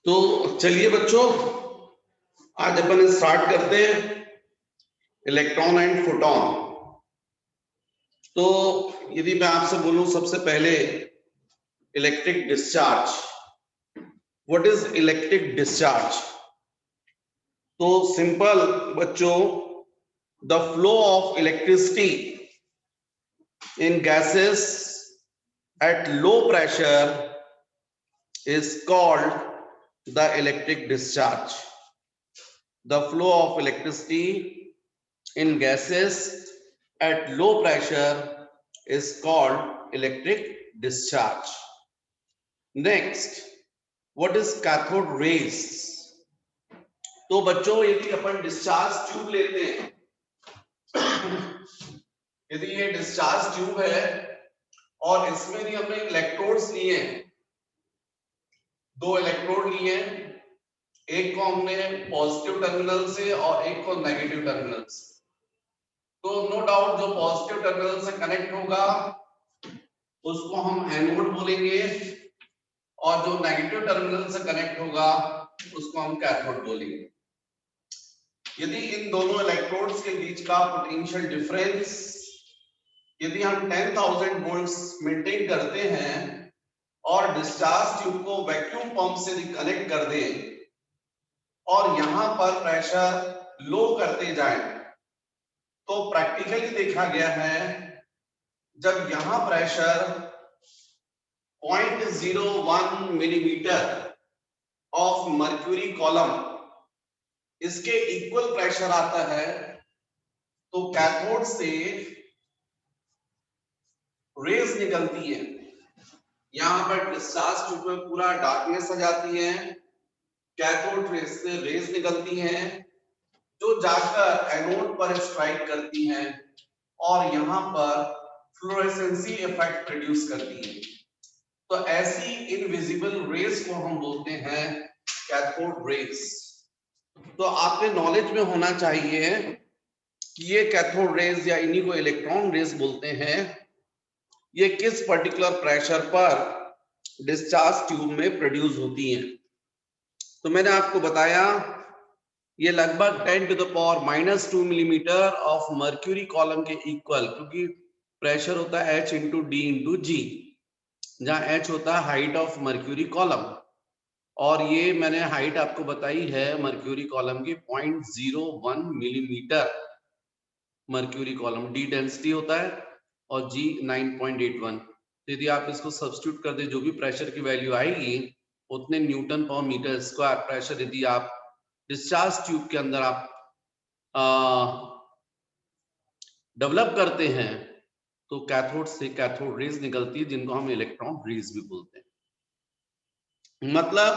तो चलिए बच्चों, आज अपन स्टार्ट करते हैं इलेक्ट्रॉन एंड फोटॉन। तो यदि मैं आपसे बोलूं सबसे पहले electric discharge, what is electric discharge? तो सिंपल बच्चों, the flow of electricity in gases at low pressure is called the electric discharge. The flow of electricity in gases at low pressure is called electric discharge. Next, what is cathode rays? तो बच्चों, यदि अपन discharge tube लेते हैं, यदि ये discharge tube है और इसमें भी हमने इलेक्ट्रोड्स लिए हैं, दो इलेक्ट्रोड लिए हैं, एक को हमने पॉजिटिव टर्मिनल से और एक को नेगेटिव टर्मिनल से। तो नो डाउट जो पॉजिटिव टर्मिनल से कनेक्ट होगा उसको हम एनोड बोलेंगे और जो नेगेटिव टर्मिनल से कनेक्ट होगा उसको हम कैथोड बोलेंगे। यदि इन दोनों इलेक्ट्रोड्स के बीच का पोटेंशियल डिफरेंस यदि हम 10,000 वोल्ट्स मेंटेन करते हैं और डिस्चार्ज ट्यूब को वैक्यूम पंप से कनेक्ट कर दें और यहां पर प्रेशर लो करते जाएं, तो प्रैक्टिकली देखा गया है जब यहां pressure 0.01 millimetre of mercury column इसके इक्वल प्रेशर आता है, तो कैथोड से रेज निकलती है। यहां पर डिस्चार्ज ट्यूब में पूरा डार्कनेस आ जाती है, कैथोड रेज से रेज निकलती हैं जो जाकर एनोड पर स्ट्राइक करती हैं और यहां पर फ्लोरेसेंसी इफेक्ट प्रोड्यूस करती हैं। तो ऐसी इनविजिबल रेज को हम बोलते हैं कैथोड रेज। तो आपके नॉलेज में होना चाहिए कि ये कैथोड रेज या इन्हीं को इलेक्ट्रॉन रेज बोलते हैं, ये किस पर्टिकुलर प्रेशर पर डिस्चार्ज ट्यूब में प्रोड्यूस होती हैं। तो मैंने आपको बताया ये लगभग 10⁻⁻² मिलीमीटर ऑफ मर्क्यूरी कॉलम के इक्वल, क्योंकि प्रेशर होता है H × D × G, जहां H होता है हाइट ऑफ मर्क्यूरी कॉलम, और ये मैंने हाइट आपको बताई है मर्क्यूरी कॉलम की 0.01 millimetre mercury column. D density होता है और G 9.81। तो यदि आप इसको सब्स्टिट्यूट कर दे, जो भी प्रेशर की वैल्यू आएगी उतने न्यूटन पर मीटर स्क्वायर प्रेशर यदि आप डिस्चार्ज ट्यूब के अंदर आप डेवलप करते हैं, तो कैथोड से कैथोड रेज निकलती है जिनको हम इलेक्ट्रॉन रेज भी बोलते हैं। मतलब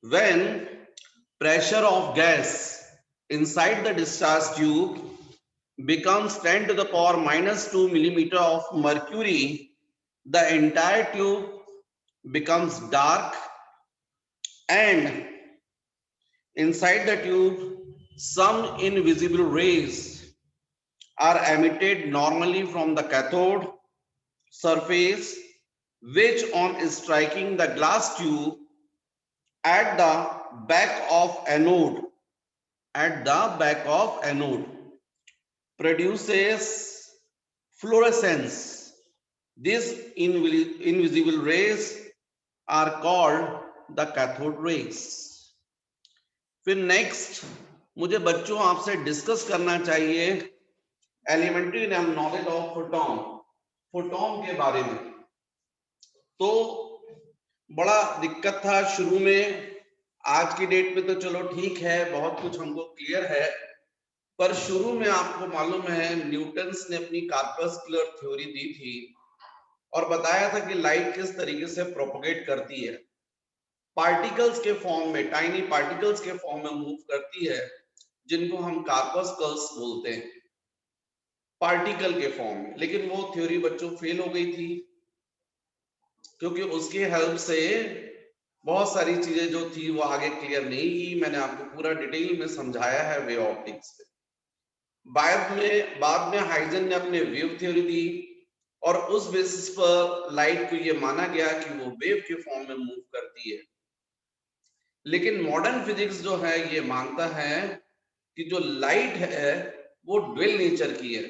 when pressure of gas inside the discharge tube becomes 10⁻⁻² millimeter of mercury, the entire tube becomes dark and inside the tube some invisible rays are emitted normally from the cathode surface, which on striking the glass tube at the back of anode produces fluorescence. These invisible rays are called the cathode rays. फिर next मुझे बच्चों आपसे discuss करना चाहिए elementary knowledge of photon के बारे में। तो बड़ा दिक्कत था शुरू में, आज की डेट में तो चलो ठीक है, बहुत कुछ हमको क्लियर है, पर शुरू में आपको मालूम है न्यूटन्स ने अपनी कार्पस्कुलर थ्योरी दी थी और बताया था कि लाइट किस तरीके से प्रोपोगेट करती है, पार्टिकल्स के फॉर्म में, टाइनी पार्टिकल्स के फॉर्म में मूव करती है, जिनको हम कार्पस्कल्स बोलते हैं, पार्टिकल के फॉर्म में। लेकिन वो थ्योरी बच्चों फेल हो गई थी, क्योंकि उसकी हेल्प से बहुत सारी चीजें जो थी वो आगे क्लियर नहीं की। मैंने आपको पूरा डिटेल में समझाया है वे ऑप्टिक्स पे। बाद में हाइजन ने अपने वेव थ्योरी दी और उस बेसिस पर लाइट को ये माना गया कि वो वेव के फॉर्म में मूव करती है। लेकिन मॉडर्न फिजिक्स जो है ये मानता है कि जो लाइट है वो ड्वेल नेचर की है,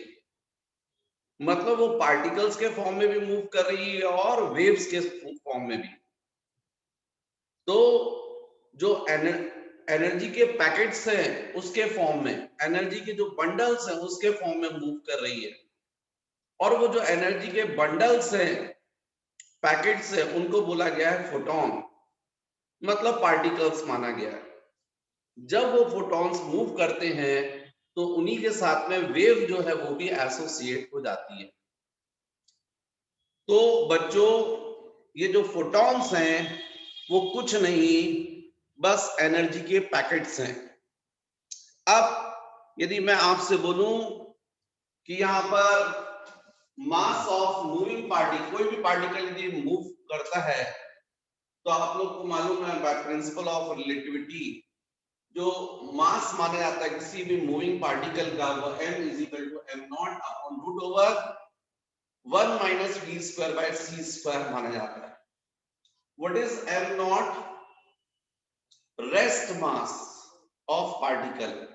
मतलब वो पार्टिकल्स के फॉर्म में भी मूव कर रही है और वेव्स के फॉर्म में भी। तो जो एनर्जी के पैकेट्स हैं उसके फॉर्म में, एनर्जी के जो बंडल्स हैं उसके फॉर्म में मूव कर रही है, और वो जो एनर्जी के बंडल्स हैं, पैकेट्स हैं, उनको बोला गया है फोटॉन, मतलब पार्टिकल्स माना गया है। जब वो फोटॉन्स मूव करते हैं तो उन्हीं के साथ में वेव जो है वो भी एसोसिएट हो जाती है। तो बच्चों, ये जो फोटॉन्स हैं वो कुछ नहीं, बस एनर्जी के पैकेट्स हैं। अब यदि मैं आपसे बोलूं कि यहाँ पर मास ऑफ मूविंग पार्टिकल, कोई भी पार्टिकल यदि मूव करता है तो आप लोग को मालूम है बाय प्रिंसिपल ऑफ रिलेटिविटी जो मास माना जाता है किसी भी मूविंग पार्टिकल का, वो m is equal to m naught upon root over 1 minus v square by c square माना जाता है। What is m naught? Rest mass of particle.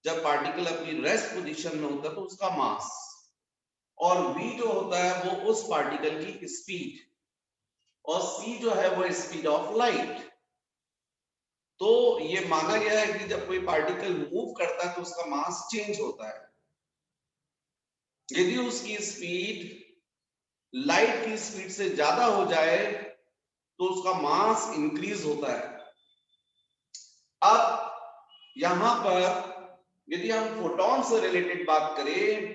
जब पार्टिकल अपनी रेस्ट पोजीशन में होता है तो उसका मास, और v जो होता है वो उस पार्टिकल की स्पीड, और c जो है वो स्पीड ऑफ लाइट। तो ये माना गया है कि जब कोई पार्टिकल मूव करता है तो उसका मास चेंज होता है। यदि उसकी स्पीड लाइट की स्पीड से ज्यादा हो जाए तो उसका मास इंक्रीज होता है। अब यहां पर यदि हम फोटॉन से रिलेटेड बात करें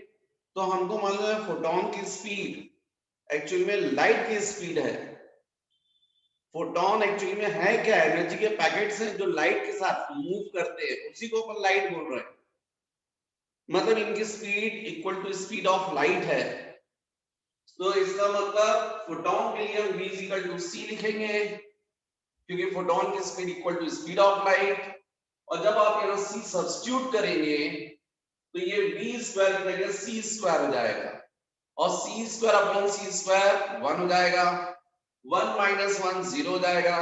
तो हमको मालूम है फोटॉन की स्पीड एक्चुअली में लाइट की स्पीड है। फोटॉन एक्चुअली में है क्या? एनर्जी के पैकेट्स हैं जो लाइट के साथ मूव करते हैं, उसी को अपन लाइट बोल रहे हैं। मतलब इनकी speed equal to speed of light है। तो इसका मतलब फोटॉन के लिए हम v इक्वल टू c लिखेंगे, क्योंकि फोटॉन की speed equal to speed of light. और जब आप यहाँ c सब्स्टिट्यूट करेंगे तो ये v स्क्वायर की जगह c स्क्वायर हो जाएगा, और c square upon c square 1 हो जाएगा, 1 माइनस 1 0 हो जाएगा।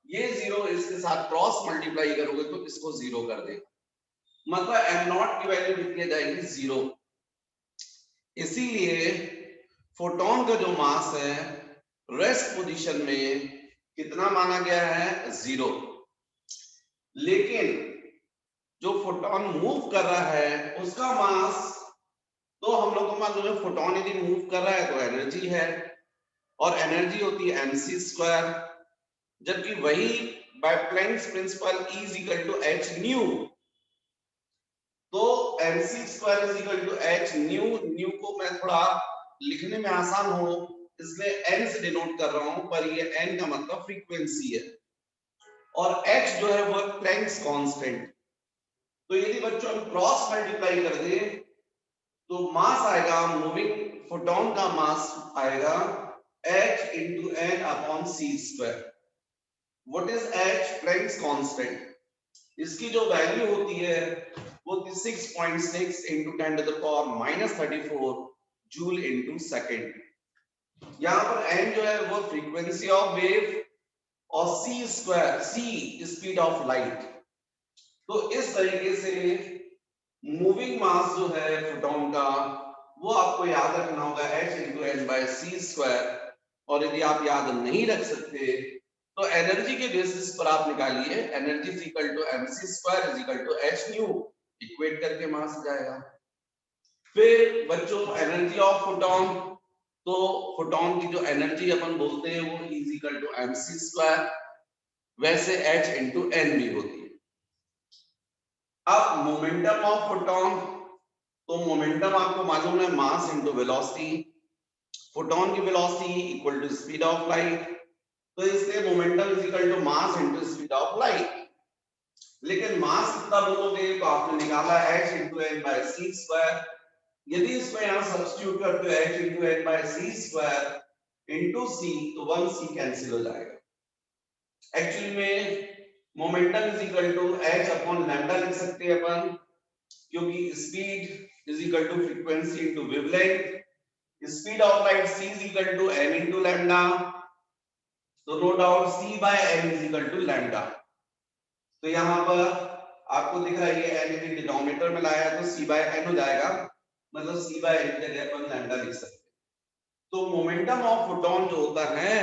ये 0 इसके साथ क्रॉस मल्टीप्लाई करोगे तो इसको 0 कर देगा, मतलब m नॉट की वैल्यू कितनी आ जाएगी? 0। इसीलिए फोटॉन का जो मास है रेस्ट पोजीशन में कितना माना गया है? 0। लेकिन जो फोटॉन मूव कर रहा है उसका मास, तो हम लोग को मालूम है फोटॉन यदि मूव कर रहा है तो एनर्जी है, और एनर्जी होती है mc स्क्वायर, जबकि वही by Planck's principle E is equal to h nu. तो mc square is equal to h nu. Nu को मैं थोड़ा लिखने में आसान हो इसलिए n से डिनोट कर रहा हूं, पर ये n का मतलब फ्रीक्वेंसी है, और h जो है वो प्लैंक्स कांस्टेंट। तो यदि बच्चों हम क्रॉस मल्टीप्लाई कर दें तो मास आएगा, मूविंग फोटॉन का मास आएगा h into n upon c square. What is h? Planck's constant. इसकी जो वैल्यू होती है वो 6.6 into 10 to the power minus 34 joule into second. यहाँ पर n जो है वो फ्रीक्वेंसी ऑफ वेव, और c square, c speed of light. तो इस तरीके से मूविंग मास जो है फोटॉन का वो आपको याद रखना होगा h into n by c square. और यदि आप याद नहीं रख सकते तो एनर्जी के बेसिस पर आप निकालिए, energy is equal to mc square is equal to h nu, equate करके मास जाएगा। फिर बच्चों एनर्जी ऑफ फोटॉन, तो फोटॉन की जो एनर्जी अपन बोलते हैं वो is equal to mc square, वैसे h into n भी होती है। अब मोमेंटम ऑफ फोटॉन, तो मोमेंटम आपको मालूम है मास इनटू वेलोसिटी। फोटॉन की velocity equal to speed of light, तो इसलिए momentum is equal to mass into speed of light. लेकिन मास कितना बोलोगे तो आपने निकाला h into n by c square. यदि इसको यहां सब्स्टिट्यूट करते हो h into n by c square into c, तो 1 c कैंसिल हो जाएगा। एक्चुअली में momentum is equal to h upon lambda लिख सकते हैं अपन, क्योंकि speed is equal to frequency into wavelength. Speed of light c is equal to m into lambda, तो no doubt c by m is equal to lambda. तो यहाँ पर आपको दिख रहा है ये n यदि डिनोमिनेटर में लाया है तो c बाय n हो जाएगा, मतलब c बाय n की जगह अपन लैम्डा लिख सकते हैं। तो मोमेंटम ऑफ फोटोन जो होता है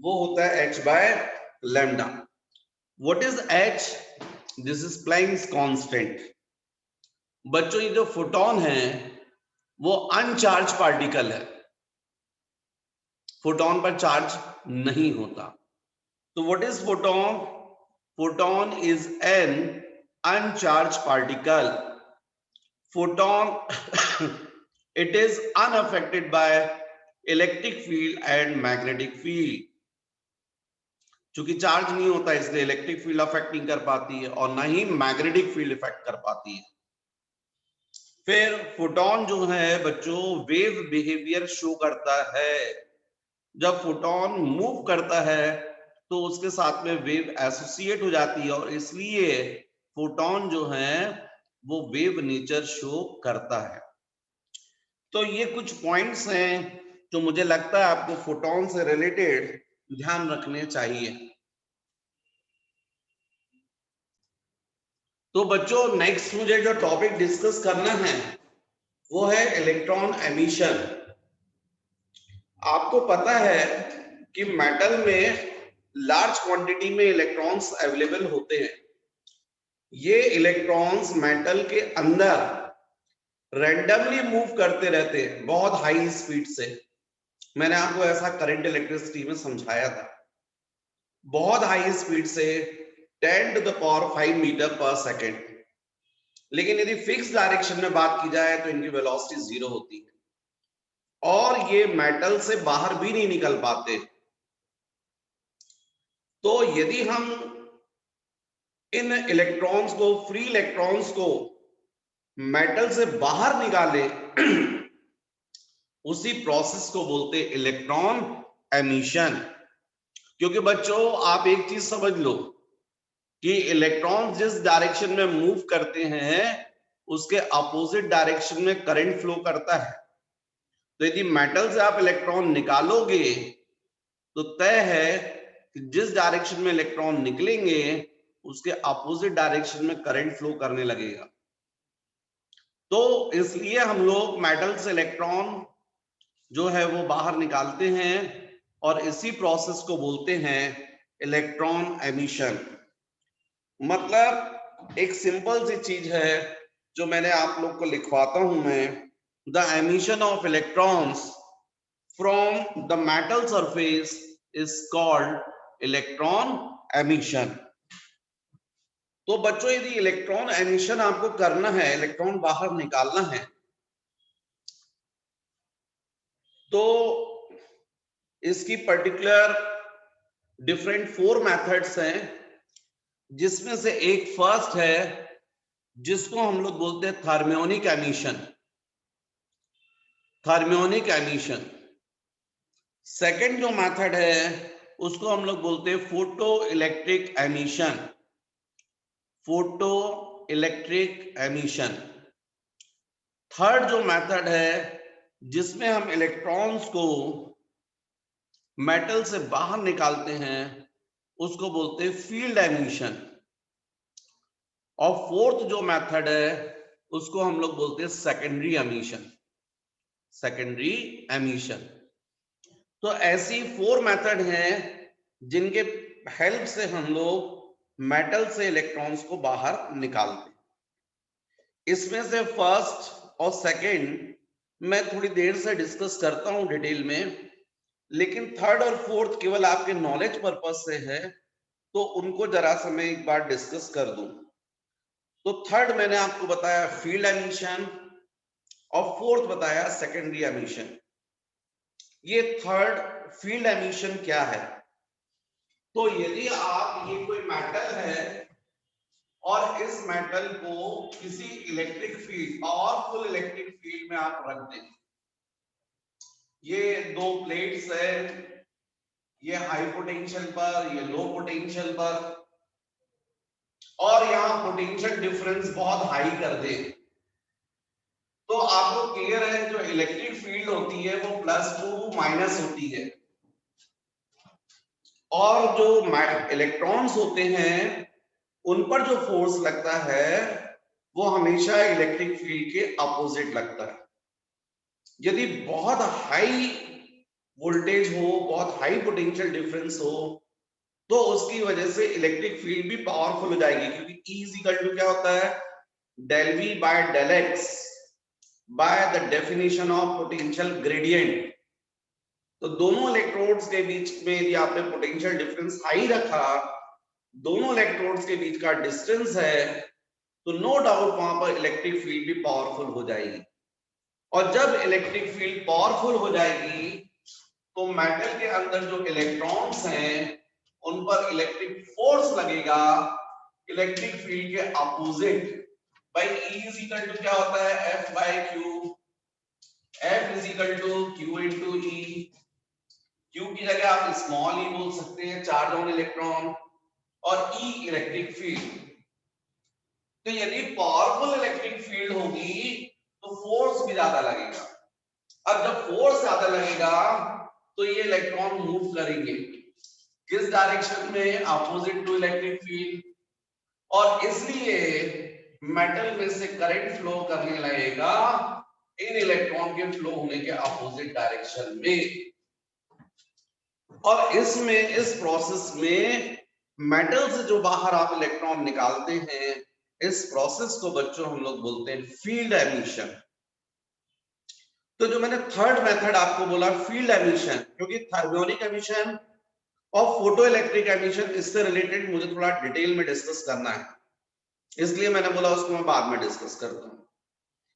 वो होता है h by lambda. What is h? This is Planck's constant. बच्चों ये जो फोटोन है वो अनचार्ज पार्टिकल है, फोटोन पर चार्ज नहीं होता। तो what is photon? Photon is an अनचार्ज particle. Photon it is unaffected by electric field and magnetic field। चूंकि चार्ज नहीं होता इसलिए इलेक्ट्रिक फील्ड अफेक्ट नहीं कर पाती है और ना ही मैग्नेटिक फील्ड इफेक्ट कर पाती है। फिर फोटोन जो है बच्चों वेव बिहेवियर शो करता है। जब फोटोन मूव करता है तो उसके साथ में वेव एसोसिएट हो जाती है और इसलिए फोटोन जो है वो वेव नेचर शो करता है। तो ये कुछ पॉइंट्स हैं जो मुझे लगता है आपको फोटोन से रिलेटेड ध्यान रखने चाहिए। तो बच्चों नेक्स्ट मुझे जो टॉपिक डिस्कस करना है वो है इलेक्ट्रॉन एमिशन। आपको पता है कि मेटल में लार्ज क्वांटिटी में इलेक्ट्रॉन्स अवेलेबल होते हैं। ये इलेक्ट्रॉन्स मेटल के अंदर रैंडमली मूव करते रहते हैं बहुत हाई स्पीड से। मैंने आपको ऐसा करंट इलेक्ट्रिसिटी में समझाया था, बहुत हाई स्पीड से 10 टू द पावर 5 मीटर पर सेकेंड। लेकिन यदि फिक्स डायरेक्शन में बात की जाए तो इनकी वेलोसिटी 0 होती है और ये मेटल से बाहर भी नहीं निकल पाते। तो यदि हम इन इलेक्ट्रॉन्स को, फ्री इलेक्ट्रॉन्स को मेटल से बाहर निकाले उसी प्रोसेस को बोलते इलेक्ट्रॉन एमिशन। क्योंकि बच्चों आप एक चीज समझ लो कि इलेक्ट्रॉन जिस डायरेक्शन में मूव करते हैं उसके अपोजिट डायरेक्शन में करंट फ्लो करता है। तो यदि मेटल से आप इलेक्ट्रॉन निकालोगे तो तय है कि जिस डायरेक्शन में इलेक्ट्रॉन निकलेंगे उसके अपोजिट डायरेक्शन में करंट फ्लो करने लगेगा। तो इसलिए हम लोग मेटल से इलेक्ट्रॉन जो है वो बाहर निकालते हैं और इसी प्रोसेस को बोलते हैं इलेक्ट्रॉन एमिशन। मतलब एक सिंपल सी चीज है जो मैंने आप लोग को लिखवाता हूं मैं, the emission of electrons from the metal surface is called electron emission. तो बच्चों यदि इलेक्ट्रॉन एमिशन आपको करना है, इलेक्ट्रॉन बाहर निकालना है, तो इसकी पर्टिकुलर डिफरेंट 4 मेथड्स हैं, जिसमें से एक फर्स्ट है जिसको हम लोग बोलते हैं thermionic emission. Thermionic emission. Second जो मेथड है उसको हम लोग बोलते हैं photo electric emission. Photo electric emission. Third जो मेथड है जिसमें हम इलेक्ट्रॉन्स को मेटल से बाहर निकालते हैं उसको बोलते हैं फील्ड एमिशन। और फोर्थ जो मेथड है उसको हम लोग बोलते हैं सेकेंडरी एमिशन। Secondary emission. तो ऐसी 4 मेथड हैं जिनके हेल्प से हम लोग मेटल से इलेक्ट्रॉन्स को बाहर निकालते हैं। इसमें से फर्स्ट और सेकंड मैं थोड़ी देर से डिस्कस करता हूं डिटेल में, लेकिन थर्ड और फोर्थ केवल आपके नॉलेज पर्पस से है तो उनको जरा सा मैं एक बार डिस्कस कर दूं। तो थर्ड मैंने आपको बताया फील्ड एमिशन और फोर्थ बताया सेकेंडरी एमिशन। ये थर्ड फील्ड एमिशन क्या है? तो यदि आप, ये कोई मेटल है और इस मेटल को किसी electric field, powerful electric field में आप रख दें, ये 2 प्लेट्स है, ये हाई पोटेंशियल पर, ये लो पोटेंशियल पर, और यहां पोटेंशियल डिफरेंस बहुत हाई कर दे, तो आपको क्लियर है जो इलेक्ट्रिक फील्ड होती है वो +2 माइनस होती है और जो इलेक्ट्रॉन्स होते हैं उन पर जो फोर्स लगता है वो हमेशा इलेक्ट्रिक फील्ड के अपोजिट लगता है। यदि बहुत हाई वोल्टेज हो, बहुत हाई पोटेंशियल डिफरेंस हो, तो उसकी वजह से इलेक्ट्रिक फील्ड भी पावरफुल हो जाएगी, क्योंकि E इज इक्वल टू क्या होता है, del V by del X by the definition of potential gradient. तो दोनों इलेक्ट्रोड्स के बीच में यदि आपने पोटेंशियल डिफरेंस हाई रखा, दोनों इलेक्ट्रोड्स के बीच का डिस्टेंस है, तो नो डाउट वहां पर इलेक्ट्रिक फील्ड भी पावरफुल हो जाएगी। और जब इलेक्ट्रिक फील्ड पावरफुल हो जाएगी तो मेटल के अंदर जो इलेक्ट्रॉन्स हैं उन पर इलेक्ट्रिक फोर्स लगेगा इलेक्ट्रिक फील्ड के अपोजिट। भाई E इज इक्वल टू क्या होता है, F by Q। F is equal to Q into E। Q की जगह आप स्मॉल e बोल सकते हैं, चार्ज ऑन इलेक्ट्रॉन, और E इलेक्ट्रिक फील्ड। तो यदि पावरफुल इलेक्ट्रिक फील्ड होगी तो फोर्स भी ज्यादा लगेगा। अब जब फोर्स ज्यादा लगेगा तो ये इलेक्ट्रॉन मूव करेंगे किस डायरेक्शन में, अपोजिट टू इलेक्ट्रिक फील्ड, और इसलिए मेटल में से करंट फ्लो करने लगेगा इन इलेक्ट्रॉन के फ्लो होने के अपोजिट डायरेक्शन में। और इसमें, इस प्रोसेस में मेटल से जो बाहर आप इलेक्ट्रॉन निकालते हैं, इस प्रोसेस को बच्चों हम लोग बोलते हैं फील्ड एमिशन। तो जो मैंने थर्ड मेथड आपको बोला फील्ड एमिशन, क्योंकि थर्मियोनिक एमिशन और फोटो इलेक्ट्रिक एमिशन इससे रिलेटेड मुझे थोड़ा डिटेल में डिस्कस करना है, इसलिए मैंने बोला उसको मैं बाद में डिस्कस करता हूं।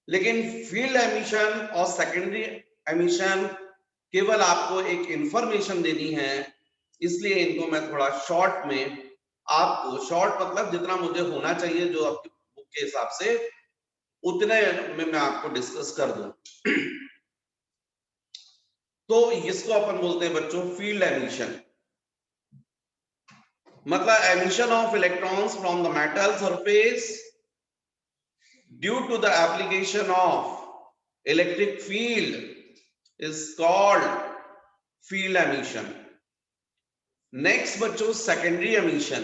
लेकिन फील्ड एमिशन और सेकेंडरी एमिशन केवल आपको एक इंफॉर्मेशन देनी है, इसलिए इनको मैं थोड़ा शॉर्ट में आपको, शॉर्ट मतलब जितना मुझे होना चाहिए जो आपकी बुक के हिसाब से, उतने में मैं आपको डिस्कस कर दूं। तो इसको अपन बोलते हैं बच्चों फील्ड एमिशन, मतलब emission of electrons from the metal surface due to the application of electric field is called field emission. Next बच्चों सेकेंडरी एमिशन।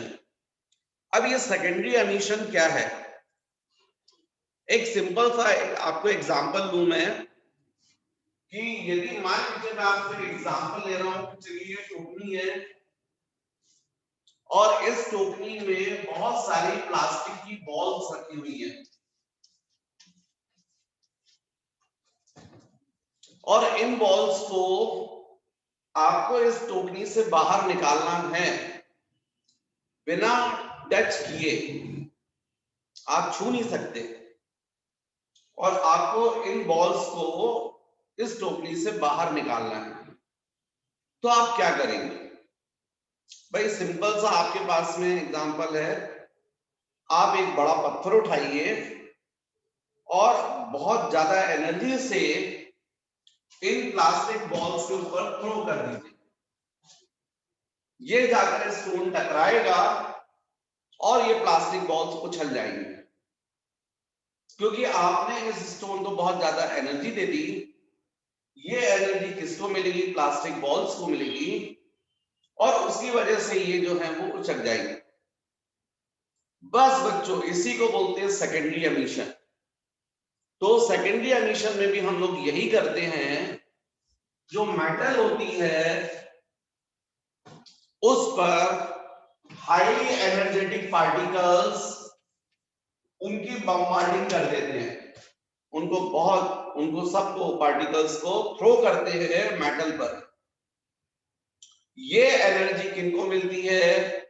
अब ये सेकेंडरी एमिशन क्या है, एक सिंपल सा आपको एग्जांपल दूं मैं, कि यदि मान लीजिए मैं आपको एग्जांपल ले रहा हूं, चलिए ये टोकनी है और इस टोकनी में बहुत सारी प्लास्टिक की बॉल्स रखी हुई है, और इन बॉल्स को आपको इस टोकनी से बाहर निकालना है बिना टच किए, आप छू नहीं सकते, और आपको इन बॉल्स को इस टोकनी से बाहर निकालना है। तो आप क्या करेंगे? भाई सिंपल सा आपके पास में एग्जांपल है, आप एक बड़ा पत्थर उठाइए और बहुत ज्यादा एनर्जी से इन प्लास्टिक बॉल्स के ऊपर थ्रो कर दीजिए, ये जाकर स्टोन टकराएगा और ये प्लास्टिक बॉल्स उछल जाएंगे, क्योंकि आपने इस स्टोन को बहुत ज्यादा एनर्जी दे दी। ये एनर्जी किसको मिलेगी? प्लास्टिक बॉल्स को मिलेगी, और उसकी वजह से ये जो है वो उछल जाएंगे। बस बच्चों इसी को बोलते हैं सेकेंडरी एमिशन। तो सेकेंडरी एमिशन में भी हम लोग यही करते हैं, जो मेटल होती है उस पर हाईली एनर्जेटिक पार्टिकल्स, उनकी बमबार्डिंग कर देते हैं, उनको सबको पार्टिकल्स को थ्रो करते हैं मेटल पर। ये एनर्जी किनको मिलती है?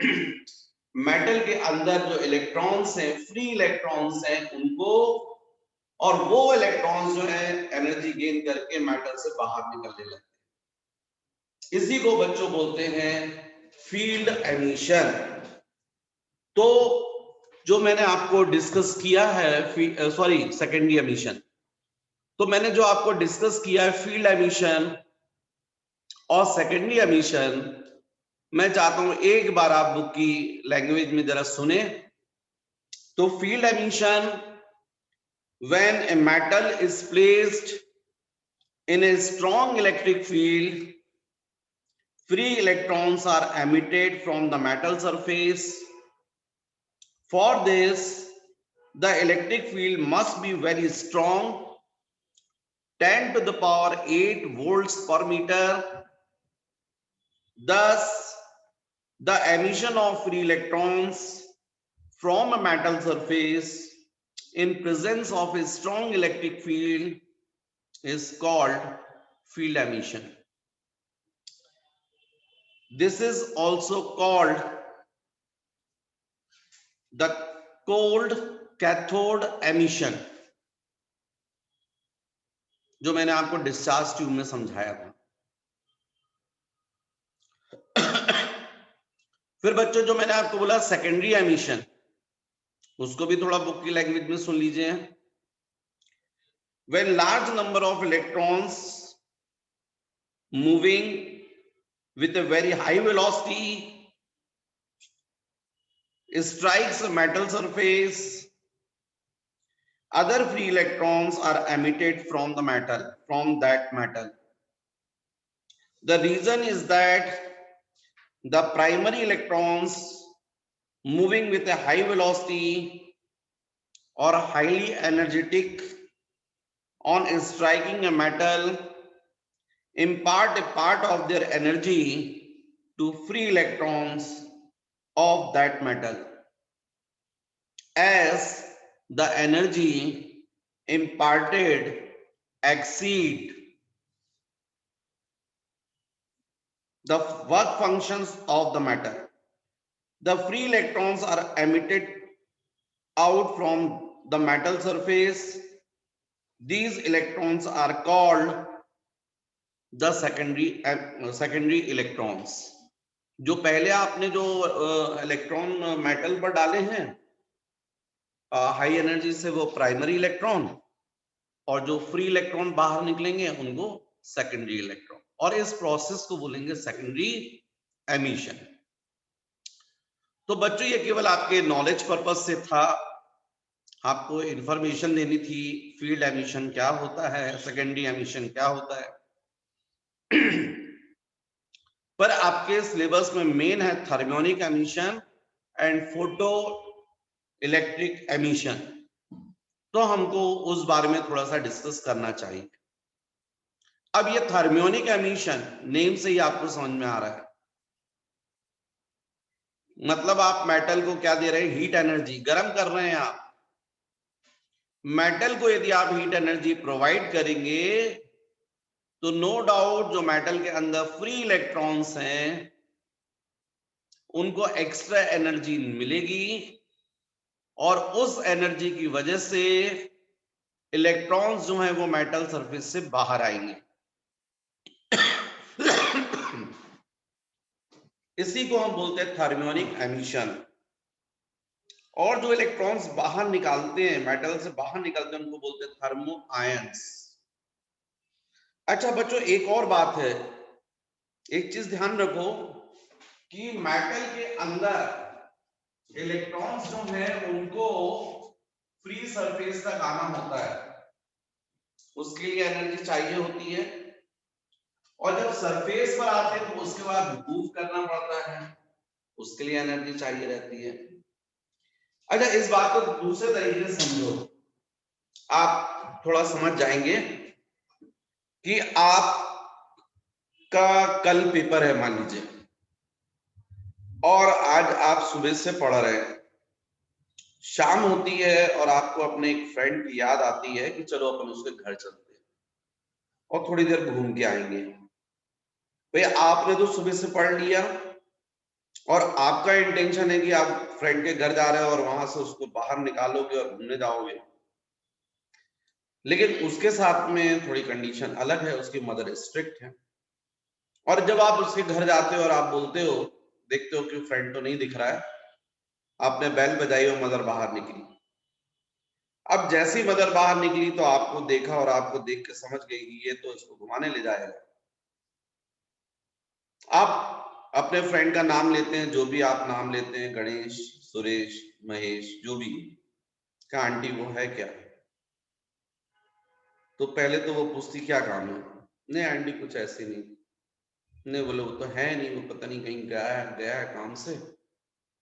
मेटल के अंदर जो इलेक्ट्रॉन्स हैं, फ्री इलेक्ट्रॉन्स हैं उनको, और वो इलेक्ट्रॉन्स जो है एनर्जी गेन करके मेटल से बाहर निकलने लगते हैं। इसी को बच्चों बोलते हैं फील्ड एमिशन। तो जो मैंने आपको डिस्कस किया है, सॉरी सेकेंडरी एमिशन, तो मैंने जो आपको डिस्कस किया है फील्ड एमिशन और सेकेंडरी एमिशन, मैं चाहता हूं एक बार आप बुक की लैंग्वेज में जरा सुने। तो field emission, when a metal is placed in a strong electric field, free electrons are emitted from the metal surface, For this, the electric field must be very strong, 10 to the power 8 volts per meter. Thus, the emission of free electrons from a metal surface in presence of a strong electric field is called field emission. This is also called the cold cathode emission, जो मैंने आपको discharge tube में समझाया था। फिर बच्चों जो मैंने आपको बोला सेकेंडरी एमिशन, उसको भी थोड़ा बुक की लैंग्वेज में सुन लीजिए। When large number of electrons moving with a very high velocity strikes a metal surface, other free electrons are emitted from that metal. The reason is that the primary electrons moving with a high velocity or highly energetic on striking a metal impart a part of their energy to free electrons of that metal. As the energy imparted exceed the work functions of the metal, the free electrons are emitted out from the metal surface. These electrons are called the secondary electrons. जो पहले आपने जो electron metal पर डाले हैं high energy से, वो primary electron, और जो फ्री इलेक्ट्रॉन बाहर निकलेंगे उनको सेकेंडरी इलेक्ट्रॉन, और इस प्रोसेस को बोलेंगे सेकेंडरी एमिशन। तो बच्चों ये केवल आपके नॉलेज पर्पस से था, आपको इंफॉर्मेशन देनी थी फील्ड एमिशन क्या होता है, सेकेंडरी एमिशन क्या होता है। पर आपके सिलेबस में मेन है thermionic emission and photo electric emission, तो हमको उस बारे में थोड़ा सा डिस्कस करना चाहिए। अब ये थर्मियोनिक एमिशन नेम से ही आपको समझ में आ रहा है, मतलब आप मेटल को क्या दे रहे हैं, हीट एनर्जी, गर्म कर रहे हैं आप। मेटल को यदि आप हीट एनर्जी प्रोवाइड करेंगे तो नो डाउट जो मेटल के अंदर फ्री इलेक्ट्रॉन्स हैं उनको एक्स्ट्रा एनर्जी मिलेगी, और उस एनर्जी की वजह से इलेक्ट्रॉन्स जो हैं वो मेटल सरफेस से बाहर आएंगे। इसी को हम बोलते हैं थर्मियोनिक एमिशन। और जो इलेक्ट्रॉन्स बाहर निकालते हैं, मेटल से बाहर निकलते हैं, उनको बोलते हैं थर्मो आयंस। अच्छा बच्चों एक और बात है, एक चीज ध्यान रखो कि मेटल के अंदर इलेक्ट्रॉन्स जो हैं उनको फ्री सरफेस तक आना होता है, उसके लिए एनर्जी चाहिए होती है, और जब सरफेस पर आते हैं तो उसके बाद मूव करना पड़ता है, उसके लिए एनर्जी चाहिए रहती है। अच्छा इस बात को दूसरे तरीके से समझो, आप थोड़ा समझ जाएंगे कि आप का कल पेपर है मान लीजिए, और आज आप सुबह से पढ़ रहे हैं, शाम होती है और आपको अपने एक फ्रेंड की याद आती है कि चलो अपन उसके घर चलते हैं और थोड़ी देर घूम के आएंगे। भाई आपने तो सुबह से पढ़ लिया और आपका इंटेंशन है कि आप फ्रेंड के घर जा रहे हो और वहां से उसको बाहर निकालोगे और घूमने जाओगे, लेकिन उसके साथ में थोड़ी कंडीशन अलग है, उसकी मदर स्ट्रिक्ट है। और जब आप उसके घर जाते हो और आप बोलते हो, देखते हो कि फ्रेंड तो नहीं दिख रहा है, आपने बेल बजाई और मदर बाहर निकली। अब जैसी मदर बाहर निकली तो आपको देखा और आपको देख के समझ गई कि ये तो इसको घुमाने ले जाएगा। आप अपने फ्रेंड का नाम लेते हैं, जो भी आप नाम लेते हैं, गणेश, सुरेश, महेश, जो भी, क्या आंटी वो है क्या? तो पहले तो वो पूछती क्या काम है, नहीं आंटी कुछ ऐसे नहीं, नहीं बोले वो तो है नहीं, वो पता नहीं कहीं गया है काम से,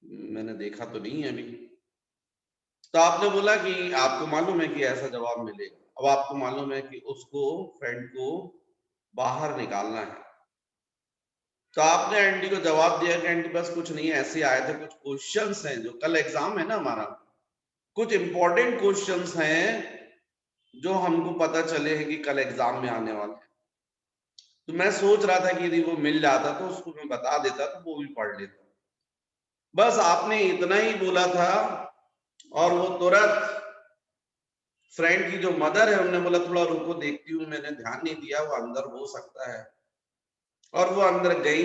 मैंने देखा तो नहीं है अभी। तो आपने बोला कि आपको मालूम है कि ऐसा जवाब मिलेगा, अब आपको मालूम है कि उसको फ्रेंड को बाहर निकालना है। तो आपने आंटी को जवाब दिया कि आंटी बस कुछ नहीं है, ऐसे आए थे, कुछ क्वेश्चंस हैं, जो कल एग्जाम है ना हमारा, कुछ इंपॉर्टेंट क्वेश्चंस हैं जो हमको पता चले हैं कि कल एग्जाम में आने वाले हैं। तो मैं सोच रहा था कि यदि वो मिल जाता तो उसको मैं बता देता तो वो भी पढ़ लेता। बस आपने इतना ही बोला था और वो तुरंत फ्रेंड की जो मदर है उन्होंने बोला थोड़ा रुको देखती हूँ, मैंने ध्यान नहीं दिया, वो अंदर हो सकता है। और वो अंदर गई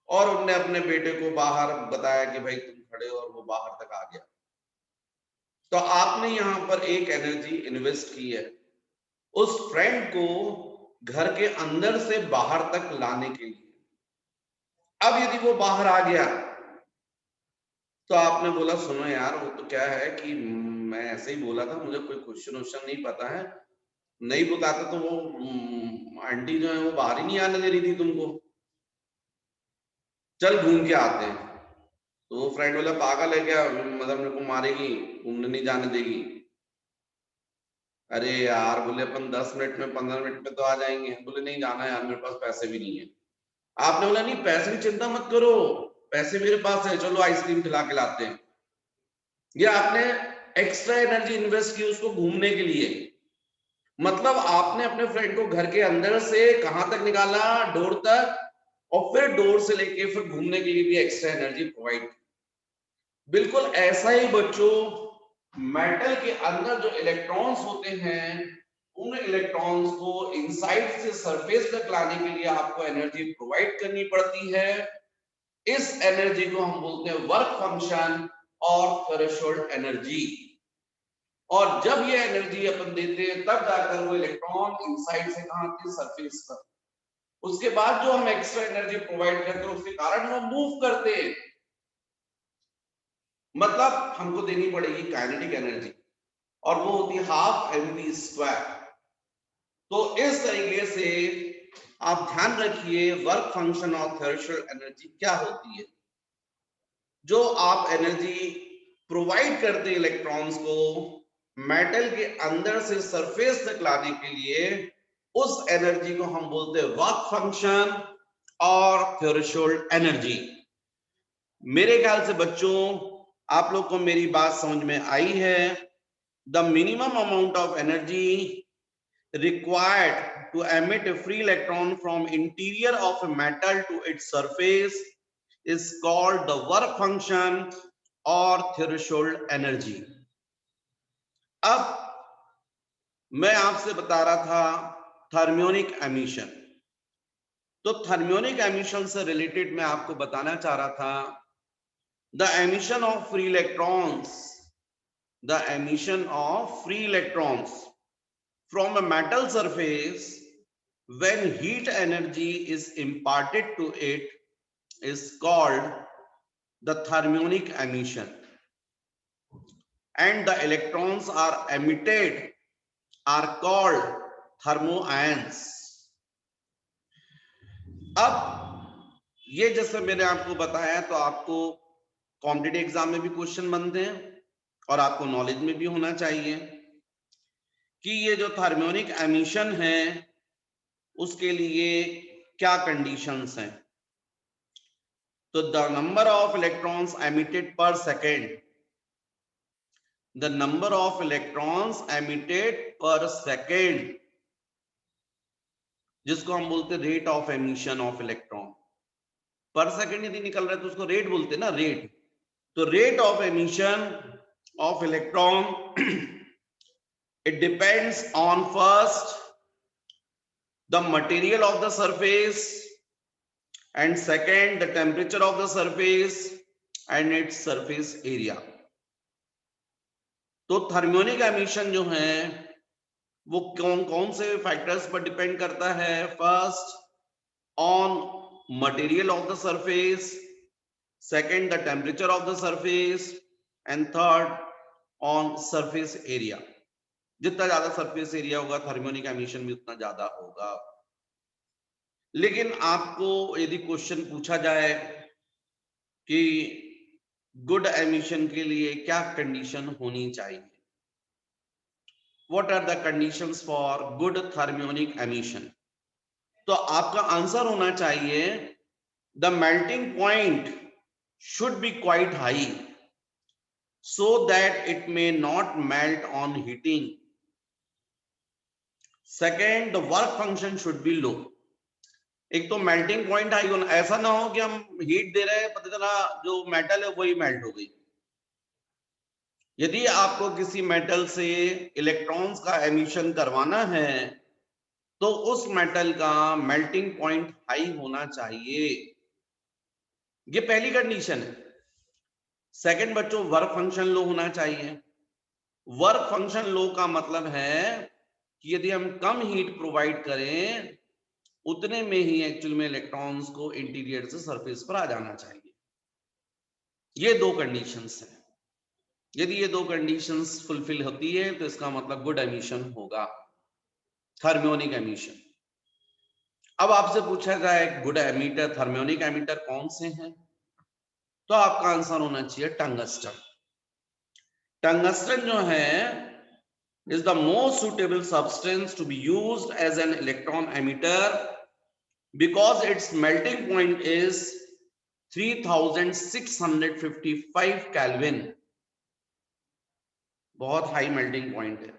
और उनने अपने बेटे को बाहर बताया कि भाई तुम खड़े हो, और वो बाहर तक आ गया। तो आपने यहाँ पर एक एनर्जी इन्वेस्ट की है उस फ्रेंड को घर के अंदर से बाहर तक लाने के लिए। अब यदि वो बाहर आ गया तो आपने बोला सुनो यार, वो तो क्या है कि मैं ऐसे ही बोला था, मुझे कोई क्वेश्चन वोश्चन नहीं पता है, नहीं बताता तो वो आंटी जो है वो बाहर ही नहीं आने दे रही थी तुमको, चल घूम के आते हैं। तो वो फ्रेंड बोला पागल है क्या, मतलब मेरे को मारेगी, घूमने नहीं जाने देगी। अरे यार बोले अपन 10 मिनट में 15 मिनट में तो आ जाएंगे। बोले नहीं जाना यार, मेरे पास पैसे भी नहीं है। आपने बोला नहीं पैसे की चिंता मत करो, पैसे मेरे पास है, चलो आइसक्रीम खिला के लाते हैं। ये आपने एक्स्ट्रा एनर्जी इन्वेस्ट की उसको घूमने के लिए। मतलब आपने अपने फ्रेंड को घर के अंदर से कहां तक निकाला, डोर तक, और फिर डोर से लेके फिर घूमने के लिए भी एक्स्ट्रा एनर्जी प्रोवाइड। बिल्कुल ऐसा ही बच्चों, मेटल के अंदर जो इलेक्ट्रॉन्स होते हैं उन इलेक्ट्रॉन्स को इनसाइड से सरफेस तक लाने के लिए आपको एनर्जी प्रोवाइड करनी पड़ती है। इस एनर्जी को हम बोलते हैं वर्क फंक्शन और थ्रेशोल्ड एनर्जी। और जब ये एनर्जी अपन देते हैं तब जाकर वो इलेक्ट्रॉन इनसाइड से कहां आते हैं, सरफेस पर। उसके बाद जो हम एक्स्ट्रा एनर्जी प्रोवाइड करते हैं उसके कारण वो मूव करते हैं, मतलब हमको देनी पड़ेगी काइनेटिक एनर्जी, और वो होती है हाफ mv स्क्वायर। तो इस तरीके से आप ध्यान रखिए वर्क फंक्शन और थ्रेशोल्ड एनर्जी क्या होती है। जो आप एनर्जी प्रोवाइड करते इलेक्ट्रॉन्स को मेटल के अंदर से सरफेस तक लाने के लिए, उस एनर्जी को हम बोलते हैं वर्क फंक्शन और थ्रेशोल्ड एनर्जी। मेरे ख्याल से बच्चों आप लोग को मेरी बात समझ में आई है। The minimum amount of energy required to emit a free electron from interior of a metal to its surface is called the work function or threshold energy. अब मैं आपसे बता रहा था थर्मियोनिक एमिशन। तो थर्मियोनिक एमिशन से related मैं आपको बताना चाह रहा था the emission of free electrons, the emission of free electrons from a metal surface when heat energy is imparted to it is called the thermionic emission, and the electrons are emitted are called thermoions. अब ये जैसे मैंने आपको बताया तो आपको competitive exam में भी क्वेश्चन बनते हैं और आपको नॉलेज में भी होना चाहिए कि ये जो थर्मियोनिक एमिशन है उसके लिए क्या कंडीशंस हैं। तो the number of electrons emitted per second, the number of electrons emitted per second, जिसको हम बोलते हैं rate of emission of electron. Per second यदि निकल रहा है तो उसको रेट बोलते हैं ना, रेट। तो rate of emission of electron it depends on first the material of the surface, and second the temperature of the surface and its surface area. तो थर्मियोनिक एमिशन जो है वो कौन कौन से फैक्टर्स पर डिपेंड करता है। First on material of the surface, second the temperature of the surface, and third on surface area. जितना ज्यादा सरफेस एरिया होगा थर्मियोनिक एमिशन भी उतना ज्यादा होगा। लेकिन आपको यदि क्वेश्चन पूछा जाए कि गुड एमिशन के लिए क्या कंडीशन होनी चाहिए? What are the conditions for good thermionic emission? तो आपका आंसर होना चाहिए the melting point should be quite high so that it may not melt on heating. Second, the work function should be low. एक तो melting point high होना, ऐसा ना हो कि हम हीट दे रहे हैं, पता चला जो मेटल है वही मेल्ट हो गई। यदि आपको किसी मेटल से इलेक्ट्रॉन्स का एमिशन करवाना है तो उस मेटल का मेल्टिंग पॉइंट हाई होना चाहिए, ये पहली कंडीशन है। सेकंड बच्चों, वर्क फंक्शन लो होना चाहिए। वर्क फंक्शन लो का मतलब है कि यदि हम कम हीट प्रोवाइड करें उतने में ही एक्चुअल में इलेक्ट्रॉन्स को इंटीरियर से सरफेस पर आ जाना चाहिए। ये दो कंडीशंस हैं। यदि ये दो कंडीशंस फुलफिल होती है तो इसका मतलब गुड एमिशन होगा, थर्मियोनिक एमिशन। अब आपसे पूछा जाए गुड एमिटर, थर्मियोनिक एमिटर कौन से हैं, तो आपका आंसर होना चाहिए टंगस्टन। टंगस्टन जो है is the most suitable substance to be used as an electron emitter because its melting point is 3655 Kelvin, बहुत हाई मेल्टिंग पॉइंट है।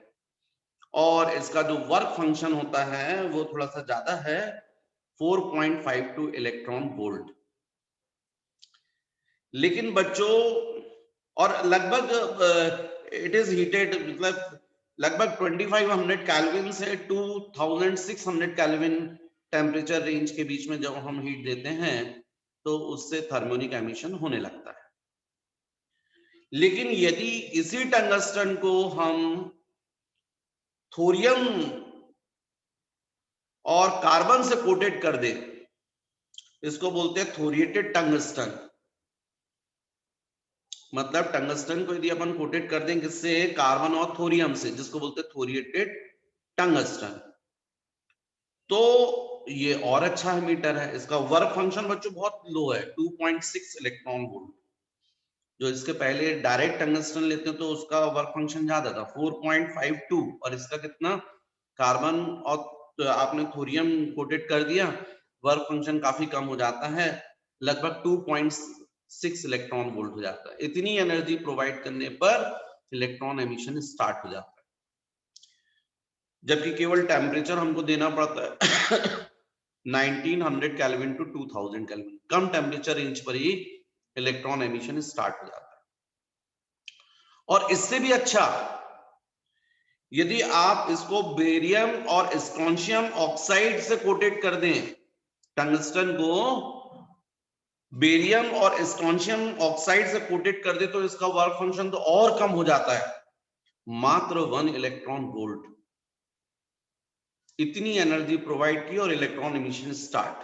और इसका जो वर्क फंक्शन होता है वो थोड़ा सा ज्यादा है, 4.52 इलेक्ट्रॉन वोल्ट। लेकिन बच्चों, और लगभग इट इज हीटेड, मतलब लगभग 2500 केल्विन से 2600 केल्विन टेम्परेचर रेंज के बीच में जब हम हीट देते हैं तो उससे थर्मियोनिक एमिशन होने लगता है। लेकिन यदि इसी टंगस्टन को हम थोरियम और कार्बन से कोटेड कर दें, इसको बोलते हैं थोरिएटेड टंगस्टन। मतलब टंगस्टन को यदि अपन कोटेड कर दें किससे, कार्बन और थोरियम से, जिसको बोलते हैं थोरिएटेड टंगस्टन, तो ये और अच्छा एमिटर है। इसका वर्क फंक्शन बच्चों बहुत लो है, 2.6 इलेक्ट्रॉन वोल्ट। जो इसके पहले डायरेक्ट टंगस्टन लेते हैं तो उसका वर्क फंक्शन ज्यादा था, 4.52, और इसका कितना, कार्बन और तो आपने थोरियम कोटेड कर दिया, वर्क फंक्शन काफी कम हो जाता है, लगभग 2.6 इलेक्ट्रॉन वोल्ट हो जाता है। इतनी एनर्जी प्रोवाइड करने पर इलेक्ट्रॉन एमिशन स्टार्ट हो जाता है, जबकि केवल टेम्परेचर हमको देना पड़ता है 1900 केल्विन टू 2000 केल्विन, कम टेम्परेचर रेंज पर ही इलेक्ट्रॉन एमिशन स्टार्ट हो जाता है। और इससे भी अच्छा, यदि आप इसको बेरियम और स्ट्रोंशियम ऑक्साइड से कोटेड कर दें, टंगस्टन को बेरियम और स्ट्रोंशियम ऑक्साइड से कोटेड कर दे तो इसका वर्क फंक्शन तो और कम हो जाता है, मात्र 1 इलेक्ट्रॉन वोल्ट। इतनी एनर्जी प्रोवाइड की और इलेक्ट्रॉन एमिशन स्टार्ट,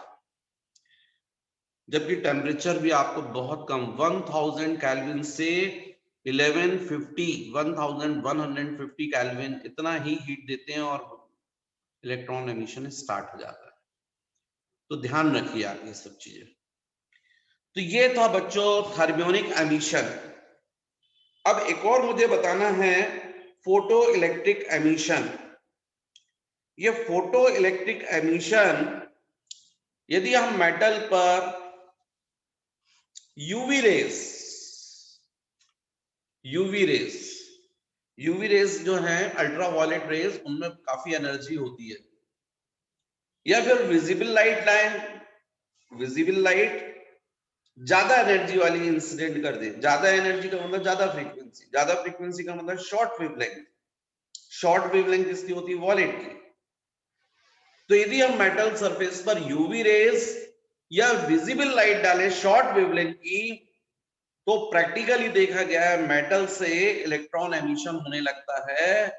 जबकि टेम्परेचर भी आपको बहुत कम, 1000 केल्विन से 1150 केल्विन, इतना ही हीट देते हैं और इलेक्ट्रॉन एमिशन स्टार्ट हो जाता है। तो ध्यान रखिए आप ये सब चीजें। तो ये था बच्चों थर्मियोनिक एमिशन। अब एक और मुझे बताना है फोटो इलेक्ट्रिक एमिशन। ये फोटो इलेक्ट्रिक एमिशन, यदि हम मेटल पर यूवी रेस जो है अल्ट्रावायलेट रेस, उनमें काफी एनर्जी होती है, या फिर visible light line, visible light ज्यादा एनर्जी वाली इंसिडेंट कर दे। ज्यादा एनर्जी का मतलब ज्यादा फ्रीक्वेंसी, ज्यादा फ्रीक्वेंसी का मतलब शॉर्ट वेवलेंथ। शॉर्ट वेवलेंथ किसकी होती है, वॉलेट की। तो यदि हम मेटल सरफेस पर यूवी रेस या विजिबल लाइट डालें शॉर्ट वेवलेंथ की, तो प्रैक्टिकली देखा गया है मेटल से इलेक्ट्रॉन एमिशन होने लगता है,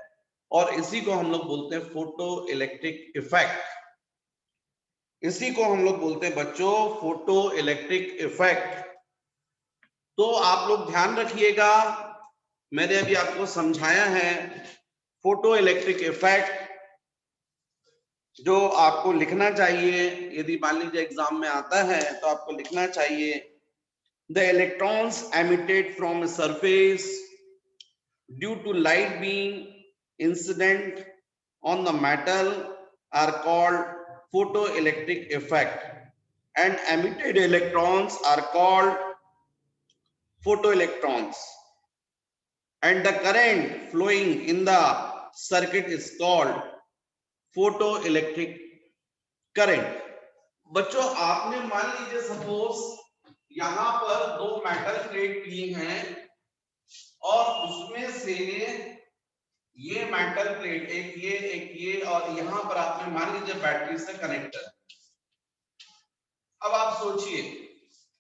और इसी को हम लोग बोलते हैं फोटो इलेक्ट्रिक इफेक्ट। इसी को हम लोग बोलते हैं बच्चों फोटो इलेक्ट्रिक इफेक्ट। तो आप लोग ध्यान रखिएगा, मैंने अभी आपको समझाया है फोटो इलेक्ट्रिक इफेक्ट, जो आपको लिखना चाहिए। यदि मान लीजिए एग्जाम में आता है तो आपको लिखना चाहिए The electrons emitted from a surface due to light being incident on the metal are called photoelectric effect, and emitted electrons are called photoelectrons, and the current flowing in the circuit is called photoelectric current. बच्चों आपने मान लीजिए suppose यहां पर दो metal plate ली हैं और उसमें से ये मेटल प्लेट एक ये और यहां पर आपने मान लीजिए बैटरी से कनेक्ट कर। अब आप सोचिए